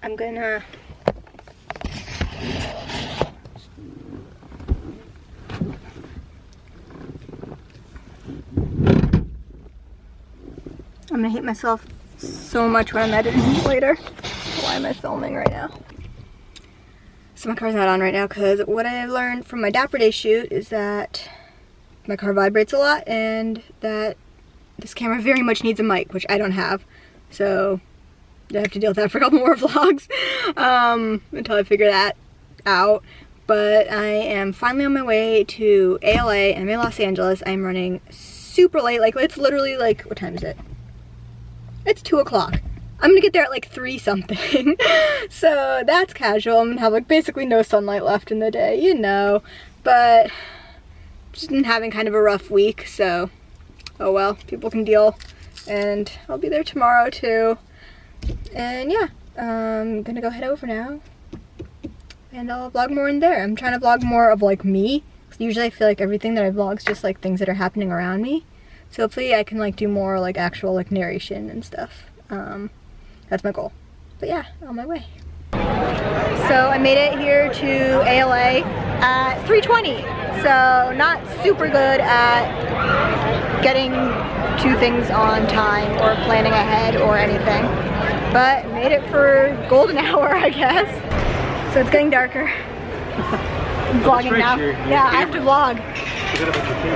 I'm gonna hate myself so much when I'm editing later. Why am I filming right now? So my car's not on right now because what I've learned from my Dapper Day shoot is that my car vibrates a lot and that this camera very much needs a mic, which I don't have. So I have to deal with that for a couple more vlogs until I figure that out. But I am finally on my way to ALA. I'm in Los Angeles. I'm running super late. Like, it's literally like, what time is it? It's 2 o'clock. I'm gonna get there at like 3 something. So that's casual. I'm gonna have like basically no sunlight left in the day, you know. But just been having kind of a rough week, so oh well, people can deal. And I'll be there tomorrow too. And yeah, I'm gonna go head over now. And I'll vlog more in there. I'm trying to vlog more of like me. Usually I feel like everything that I vlog is just like things that are happening around me. So hopefully I can like do more like actual like narration and stuff. That's my goal. But yeah, on my way. So I made it here to ALA at 3:20. So not super good at getting to things on time or planning ahead or anything. But made it for golden hour, I guess. So it's getting darker. I'm vlogging now. Yeah, I have to vlog.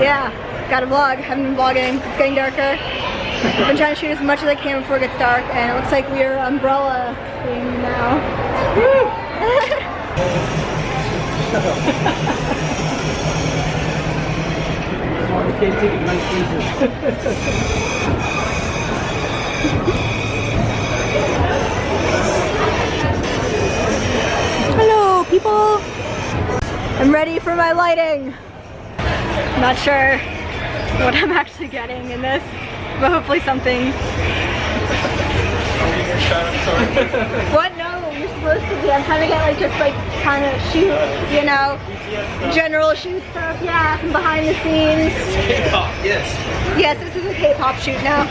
Yeah, gotta vlog. Haven't been vlogging. It's getting darker. I've been trying to shoot as much as I can before it gets dark, and it looks like we are umbrella thing now. Hello, people. I'm ready for my lighting. I'm not sure what I'm actually getting in this, but hopefully something. What? No, you're supposed to be. I'm trying to get like just like kind of shoot, you know, general shoot stuff. Yeah, from behind the scenes. K-pop, yes. Yes, this is a K-pop shoot now.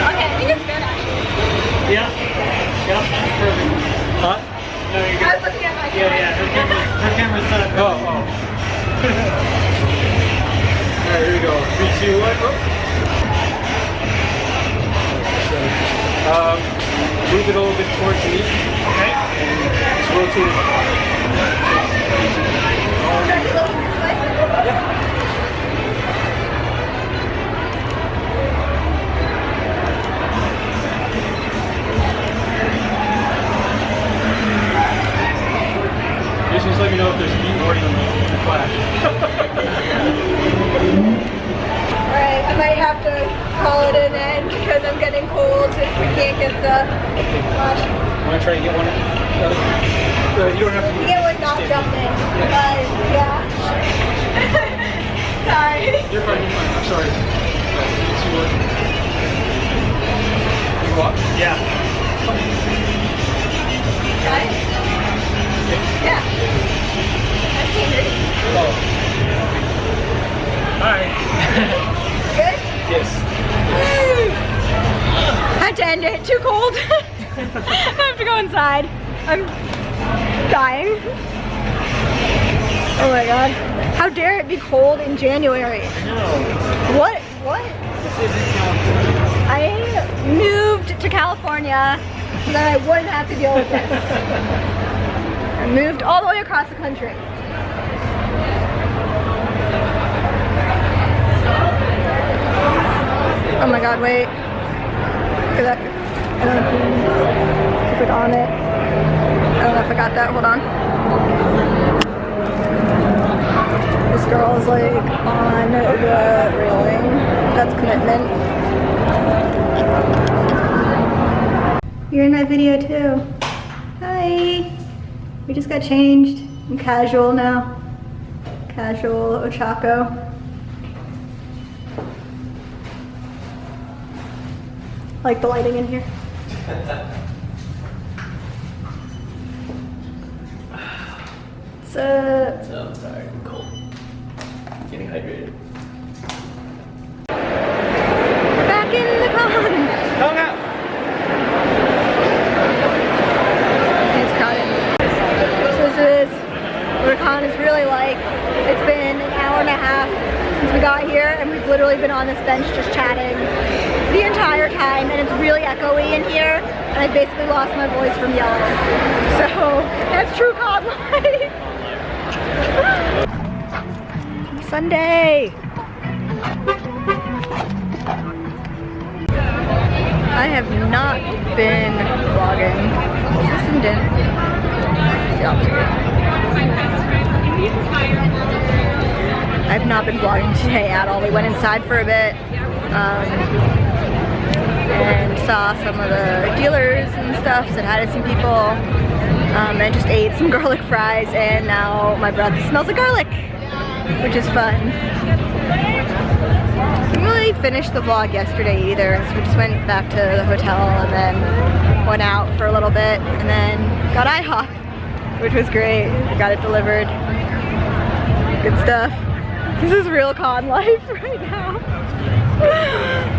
Okay, I think it's good actually. Yeah. Yeah. Perfect. Huh? No, you're good. I was looking at my camera. Yeah. Her camera's set up. Oh. Alright, here we go. 3, 2, 1. Oh. Move it a little bit towards me. Okay. And just rotate it. Yeah. Just let me know if there's heat warning on the flash. Alright, I might have to call it an end because I'm getting cold if we can't get the flash. Want to try to get one? You don't have to. You get one not jumping, but yeah. Sorry. You're fine, I'm sorry. You walk? Yeah. Right? Yeah. That's angry. Oh. Hi. Good? Yes. I had to end it. Too cold. I have to go inside. I'm dying. Oh my god. How dare it be cold in January? I know. What? What? I moved to California so that I wouldn't have to deal with this. I moved all the way across the country. Oh my god, wait. Look at that. I don't know if you click on it. I don't know if I got that. Hold on. This girl is like on the railing. That's commitment. You're in my video too. Hi. We just got changed. I'm casual now. Casual Ochako. I like the lighting in here. So I'm tired and cold. Getting hydrated. con is really like. It's been an hour and a half since we got here, and we've literally been on this bench just chatting the entire time, and it's really echoey in here, and I basically lost my voice from yelling. So that's true con life. Sunday. I have not been vlogging. I've not been vlogging today at all. We went inside for a bit and saw some of the dealers and stuff, said hi to some people, and just ate some garlic fries, and now my breath smells like garlic, which is fun. Didn't really finish the vlog yesterday either, so we just went back to the hotel and then went out for a little bit and then got IHOP, which was great. I got it delivered. Good stuff. This is real con life right now.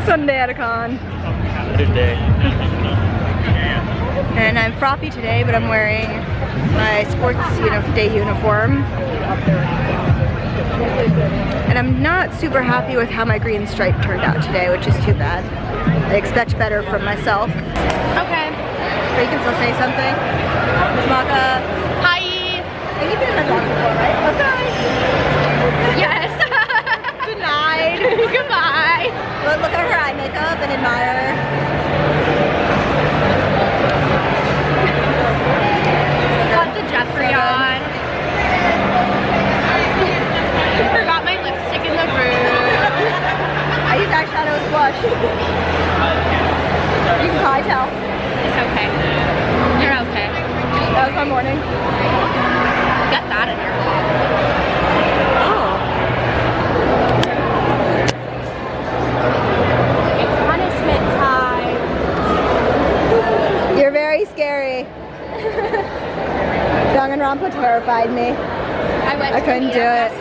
Sunday at a con. Good day. And I'm froppy today, but I'm wearing my sports day uniform. And I'm not super happy with how my green stripe turned out today, which is too bad. I expect better from myself. Okay. But you can still say something. Miss Maka. Hi. And you've been in my vlog before, right? Oh, sorry. Yes. Denied. Goodbye. Look at her eye makeup and admire her. Got the Jeffrey on. Forgot my lipstick in the room. I used eyeshadow as blush. You can probably tell. It's okay. You're okay. That was my morning. Got that in your mouth. Oh. It's punishment time. You're very scary. Danganronpa terrified me. I couldn't do it.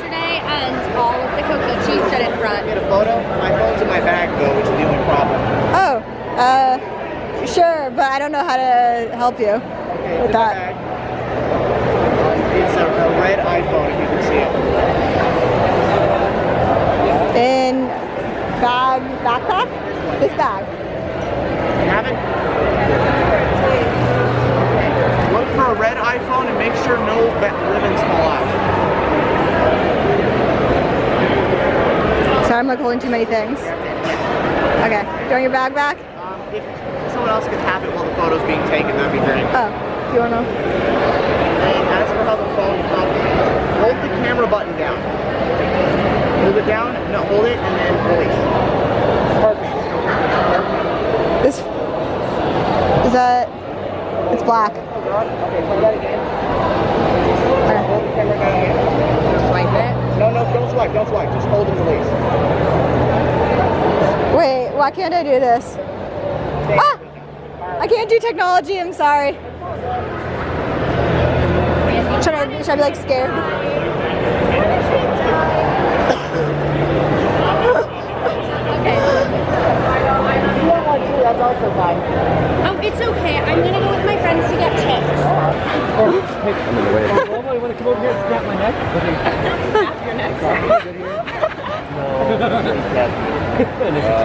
And all of the kokichi stood in front. Get a photo? My phone's in my bag though, which is the only problem. Oh, sure, but I don't know how to help you with that. It's a red iPhone, if you can see it. In backpack? This bag. You have it? Look for a red iPhone and make sure no ribbons fall out. Sorry, I'm like holding too many things. Okay, do you want your bag back? If someone else could have it while the photo's being taken, that'd be great. Oh, do you want to? And as for how the phone comes, hold the camera button down. Hold it down, no, hold it, and then release. Perfect. This, is that, it's black. Okay, try that again. Hold the camera down again. Swipe it? No, don't swipe, just hold and release. Wait, why can't I do this? Ah! I can't do technology, I'm sorry. Should I be like scared? Okay. You want one too, that's also fine. Oh, it's okay. I'm gonna go with my friends to get chips. I'm in the way. You want to come over here and snap my neck? Snap your neck. No, it's expensive.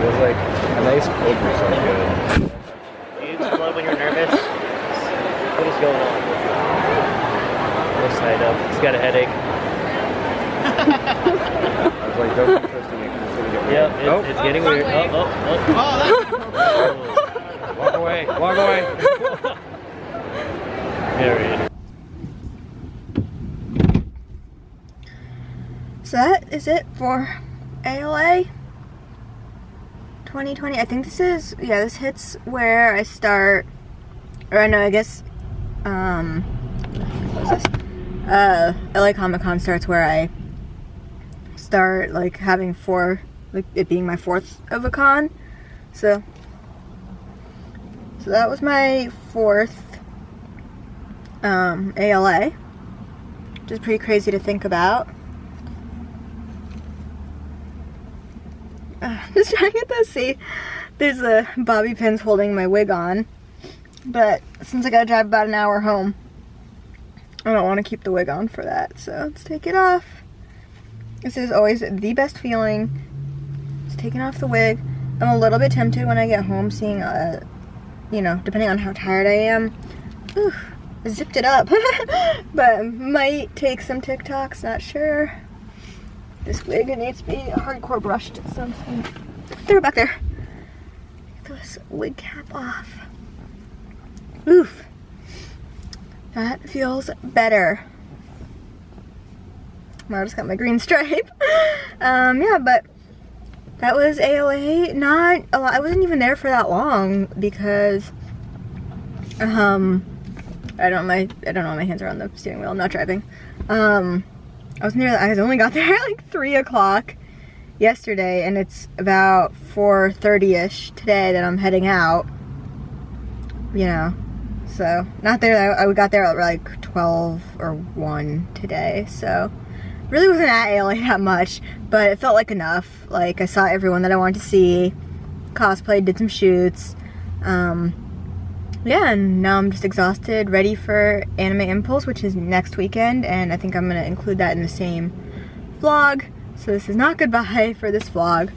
It was like a nice cold or something good. Do you explode when you're nervous? What is going on? Go side up. He's got a headache. I was like, don't be twisting it because it's going to get weird. Yeah, it's getting weird. Walk away, walk away. Period. So that is it for ALA 2020. I think this is, yeah, this hits where I start, or no, I guess, what was this? LA Comic Con starts where I start like having like it being my fourth of a con. So that was my fourth ALA, which is pretty crazy to think about. Just trying to get this. See, there's a bobby pins holding my wig on, but since I gotta drive about an hour home, I don't want to keep the wig on for that, so let's take it off. This is always the best feeling. Just taking off the wig. I'm a little bit tempted when I get home seeing, you know, depending on how tired I am. Ooh, I zipped it up. But might take some TikToks, not sure. This wig, it needs to be hardcore brushed at some point. Throw it back there. Get this wig cap off. Oof. That feels better. I just got my green stripe. Yeah, but that was AOA. Not a lot. I wasn't even there for that long because I don't know, my hands are on the steering wheel. I'm not driving. I only got there at like 3 o'clock yesterday, and it's about 4:30ish today that I'm heading out. You know, so not there. I got there at like 12 or 1 today, so really wasn't at ALA that much, but it felt like enough. Like, I saw everyone that I wanted to see, cosplayed, did some shoots. Yeah, and now I'm just exhausted, ready for Anime Impulse, which is next weekend, and I think I'm gonna include that in the same vlog. So this is not goodbye for this vlog.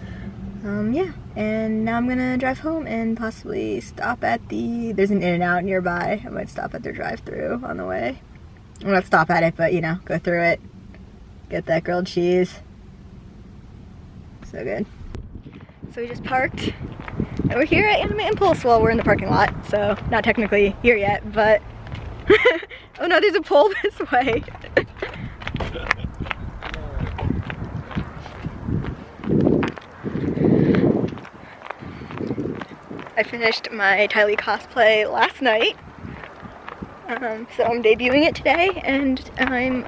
Yeah, and now I'm gonna drive home and possibly stop at there's an In-N-Out nearby. I might stop at their drive-thru on the way. Well, not stop at it, but you know, go through it. Get that grilled cheese. So good. So we just parked. And we're here at Anime Impulse. Well, we're in the parking lot, so not technically here yet, but... Oh no, there's a pole this way. I finished my Tylee cosplay last night. So I'm debuting it today, and I'm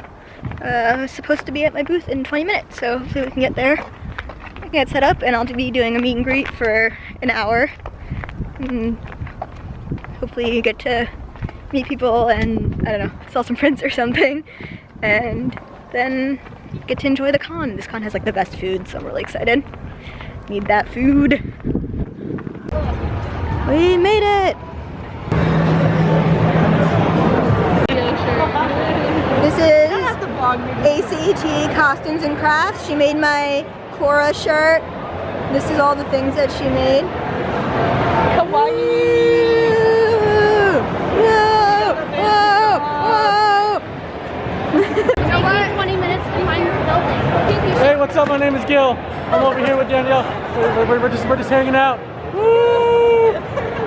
supposed to be at my booth in 20 minutes, so hopefully we can get there. I can get set up, and I'll be doing a meet and greet for an hour. And hopefully get to meet people and, I don't know, sell some prints or something. And then get to enjoy the con. This con has like the best food, so I'm really excited. Need that food. We made it! This is ACET Costumes and Crafts. She made my Cora shirt. This is all the things that she made. Hawaii! Whoa! Whoa! Whoa! You got 20 minutes to find your building. Hey, what's up? My name is Gil. I'm over here with Danielle. We're just hanging out. Woo!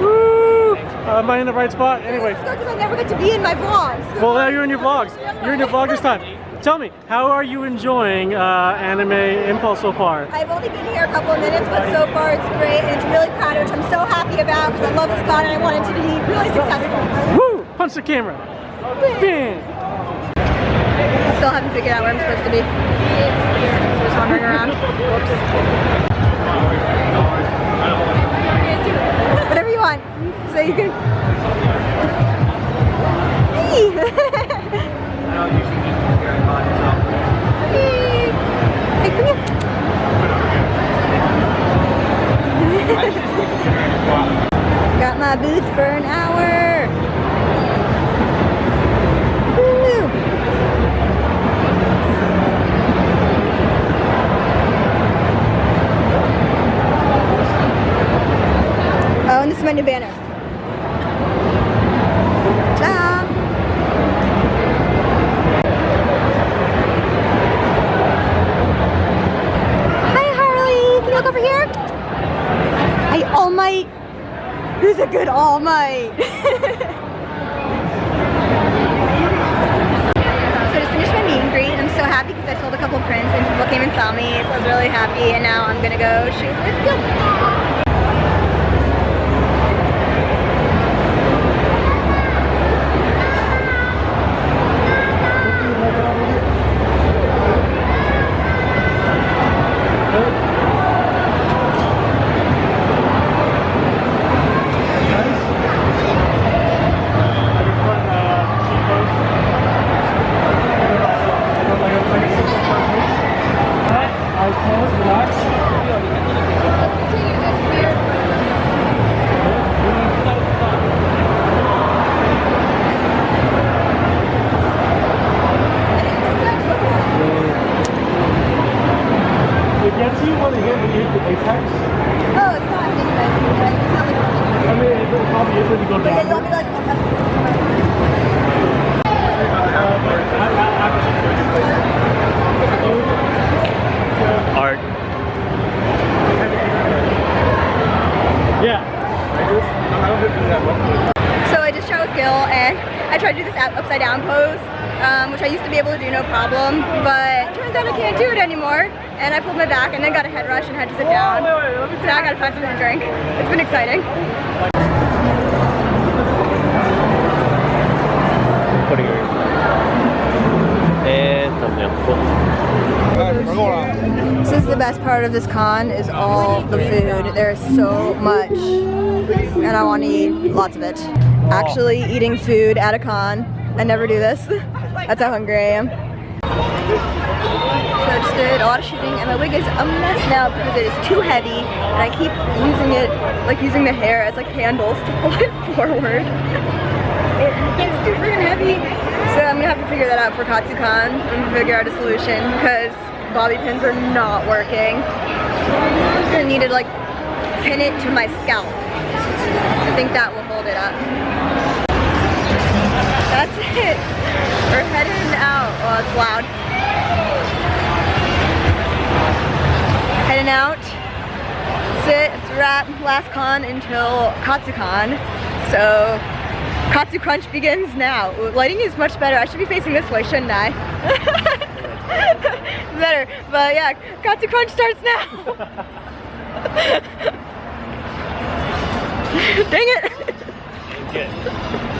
Woo! Am I in the right spot? Anyway. Because I never get to be in my vlogs. Well, now you're in your vlogs. You're in your vlog this time. Tell me, how are you enjoying Anime Impulse so far? I've only been here a couple of minutes, but so far it's great, and it's really crowded, which I'm so happy about because I love this con and I want it to be really successful. Woo! Punch the camera. Bam! Still haven't figured out where I'm supposed to be. Just wandering around. Whoops. Whatever you want. So you can... Hey! Hey, come here. Got my booth for an hour. Woo. Oh, and this is my new banner. Ta-da! Hi, Harley. Can you look over here? Hi, All Might. Who's a good All Might? So I just finished my meet and greet, and I'm so happy because I sold a couple prints and people came and saw me, so I was really happy, and now I'm gonna go shoot with Gil. see you want to hit the apex. Oh, it's not apex. It's not like I mean, it probably is when you go down. okay, you want me to like Art. Yeah. So I just shot with Gil and I tried to do this upside down pose, which I used to be able to do no problem, but turns out I can't do it anymore. And I pulled my back and then got a head rush and had to sit down. So now I gotta find something to drink. It's been exciting. Putting her and thumbnail. Cool. This is the best part of this con, is all the food. There's so much and I want to eat lots of it. Actually eating food at a con. I never do this. That's how hungry I am. So I just did a lot of shooting and my wig is a mess now because it is too heavy and I keep using it, like using the hair as like handles to pull it forward. It's too freaking heavy. So I'm gonna have to figure that out for KatsuCon and figure out a solution because bobby pins are not working. I'm just gonna need to like pin it to my scalp. I think that will hold it up. That's it. We're heading out. Oh, it's loud. Heading out. That's it. It's a wrap. Last con until KatsuCon. So Katsu Crunch begins now. Ooh, lighting is much better. I should be facing this way, shouldn't I? Better. But yeah, Katsu Crunch starts now. Dang it. Good.